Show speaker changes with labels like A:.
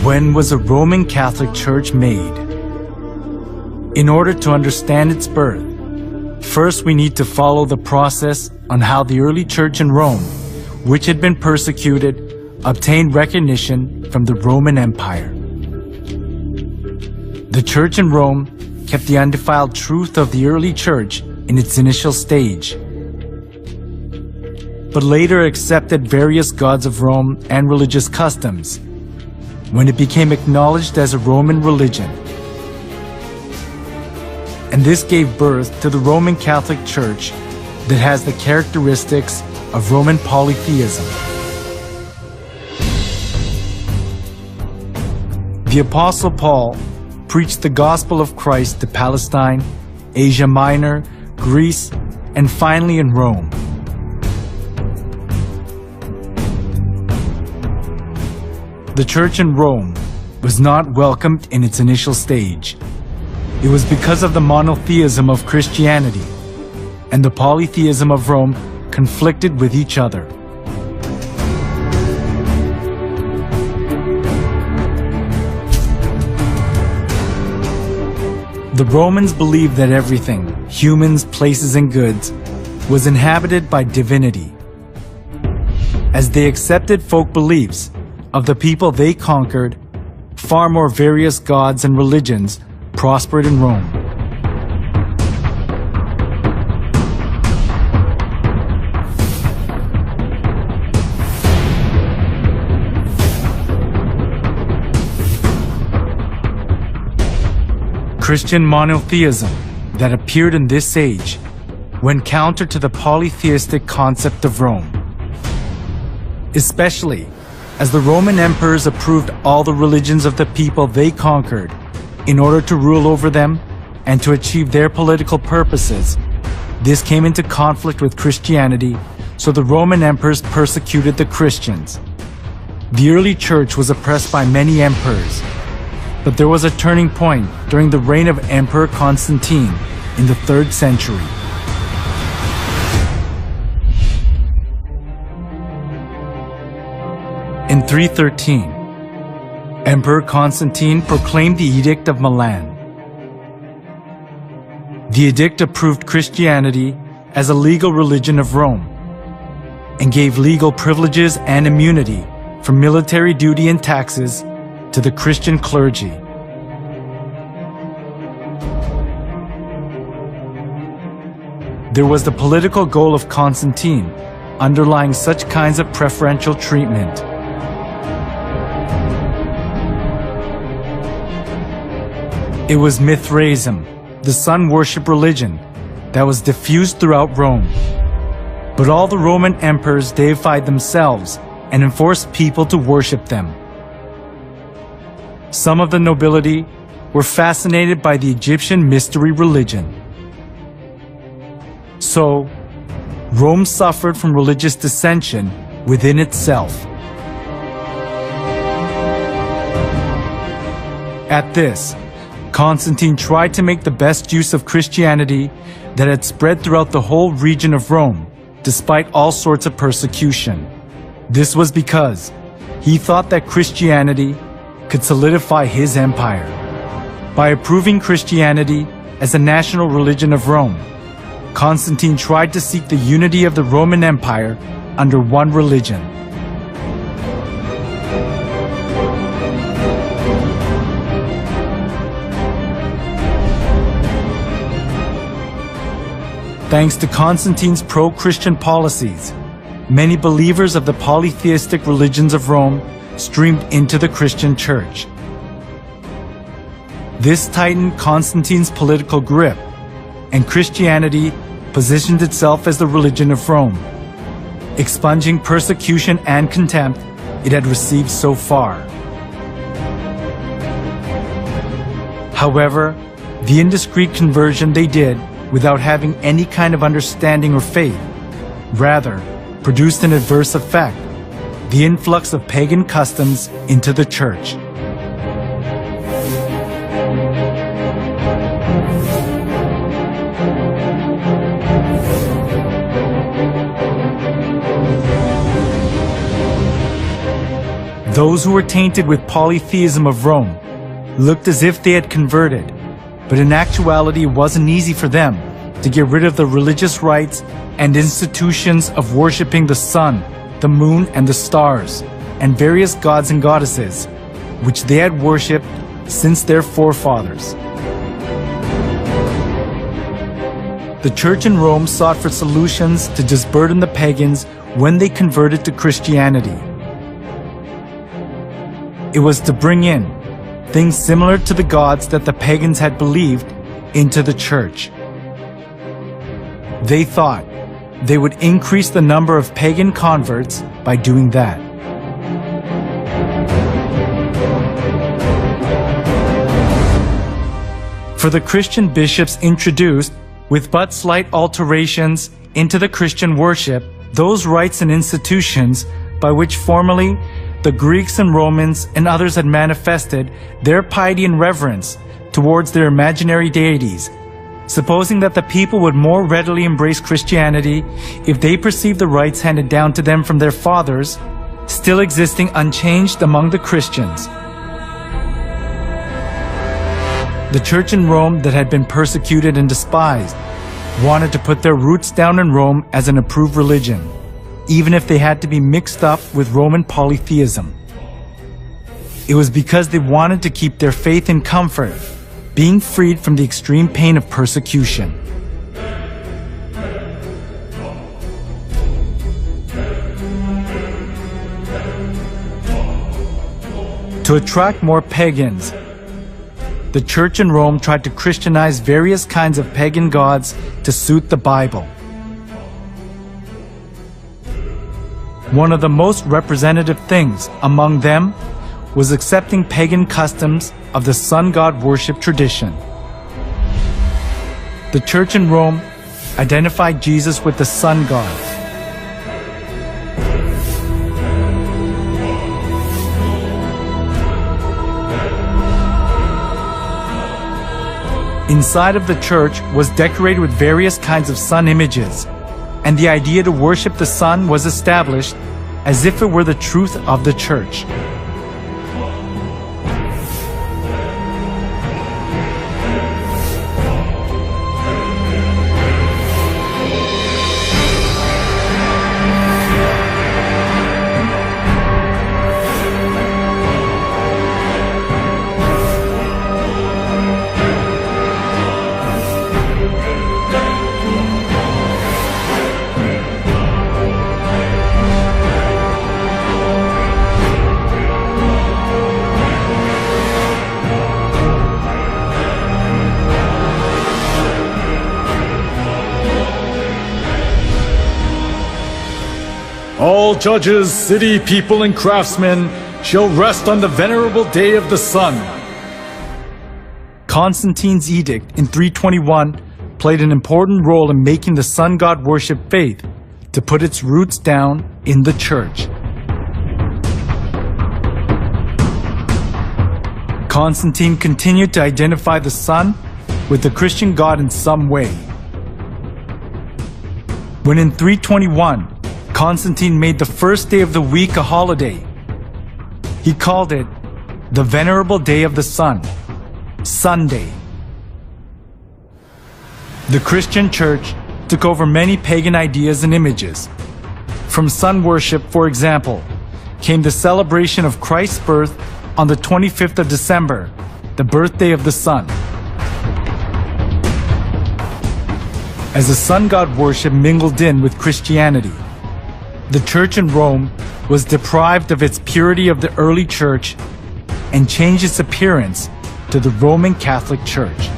A: When was a Roman Catholic Church made? In order to understand its birth, first we need to follow the process on how the early church in Rome, which had been persecuted, obtained recognition from the Roman Empire. The church in Rome kept the undefiled truth of the early church in its initial stage, but later accepted various gods of Rome and religious customs when it became acknowledged as a Roman religion. And this gave birth to the Roman Catholic Church that has the characteristics of Roman polytheism. The Apostle Paul preached the gospel of Christ to Palestine, Asia Minor, Greece, and finally in Rome. The church in Rome was not welcomed in its initial stage. It was because of the monotheism of Christianity, and the polytheism of Rome conflicted with each other. The Romans believed that everything, humans, places, and goods, was inhabited by divinity. As they accepted folk beliefs of the people they conquered, far more various gods and religions prospered in Rome. Christian monotheism that appeared in this age went counter to the polytheistic concept of Rome, especially as the Roman emperors approved all the religions of the people they conquered in order to rule over them and to achieve their political purposes. This came into conflict with Christianity, so the Roman emperors persecuted the Christians. The early church was oppressed by many emperors, but there was a turning point during the reign of Emperor Constantine in the 3rd century. In 313, Emperor Constantine proclaimed the Edict of Milan. The edict approved Christianity as a legal religion of Rome and gave legal privileges and immunity from military duty and taxes to the Christian clergy. There was the political goal of Constantine underlying such kinds of preferential treatment. It was Mithraism, the sun worship religion, that was diffused throughout Rome. But all the Roman emperors deified themselves and enforced people to worship them. Some of the nobility were fascinated by the Egyptian mystery religion. So, Rome suffered from religious dissension within itself. At this, Constantine tried to make the best use of Christianity that had spread throughout the whole region of Rome, despite all sorts of persecution. This was because he thought that Christianity could solidify his empire. By approving Christianity as a national religion of Rome, Constantine tried to seek the unity of the Roman Empire under one religion. Thanks to Constantine's pro-Christian policies, many believers of the polytheistic religions of Rome streamed into the Christian church. This tightened Constantine's political grip, and Christianity positioned itself as the religion of Rome, expunging persecution and contempt it had received so far. However, the indiscreet conversion they did without having any kind of understanding or faith, rather produced an adverse effect: the influx of pagan customs into the church. Those who were tainted with polytheism of Rome looked as if they had converted, but in actuality it wasn't easy for them to get rid of the religious rites and institutions of worshipping the sun, the moon, and the stars, and various gods and goddesses, which they had worshipped since their forefathers. The church in Rome sought for solutions to disburden the pagans when they converted to Christianity. It was to bring in things similar to the gods that the pagans had believed into the church. They thought they would increase the number of pagan converts by doing that. For the Christian bishops introduced, with but slight alterations into the Christian worship, those rites and institutions by which formerly the Greeks and Romans and others had manifested their piety and reverence towards their imaginary deities, supposing that the people would more readily embrace Christianity if they perceived the rites handed down to them from their fathers still existing unchanged among the Christians. The church in Rome that had been persecuted and despised wanted to put their roots down in Rome as an approved religion, even if they had to be mixed up with Roman polytheism. It was because they wanted to keep their faith in comfort, being freed from the extreme pain of persecution. To attract more pagans, the church in Rome tried to Christianize various kinds of pagan gods to suit the Bible. One of the most representative things among them was accepting pagan customs of the sun god worship tradition. The church in Rome identified Jesus with the sun god. Inside of the church was decorated with various kinds of sun images, and the idea to worship the sun was established as if it were the truth of the church.
B: All judges, city people, and craftsmen shall rest on the venerable day of the sun.
A: Constantine's edict in 321 played an important role in making the sun god worship faith to put its roots down in the church. Constantine continued to identify the sun with the Christian god in some way. When in 321, Constantine made the first day of the week a holiday, he called it the Venerable Day of the Sun, Sunday. The Christian church took over many pagan ideas and images. From sun worship, for example, came the celebration of Christ's birth on the 25th of December, the birthday of the sun. As the sun god worship mingled in with Christianity, the church in Rome was deprived of its purity of the early church and changed its appearance to the Roman Catholic Church.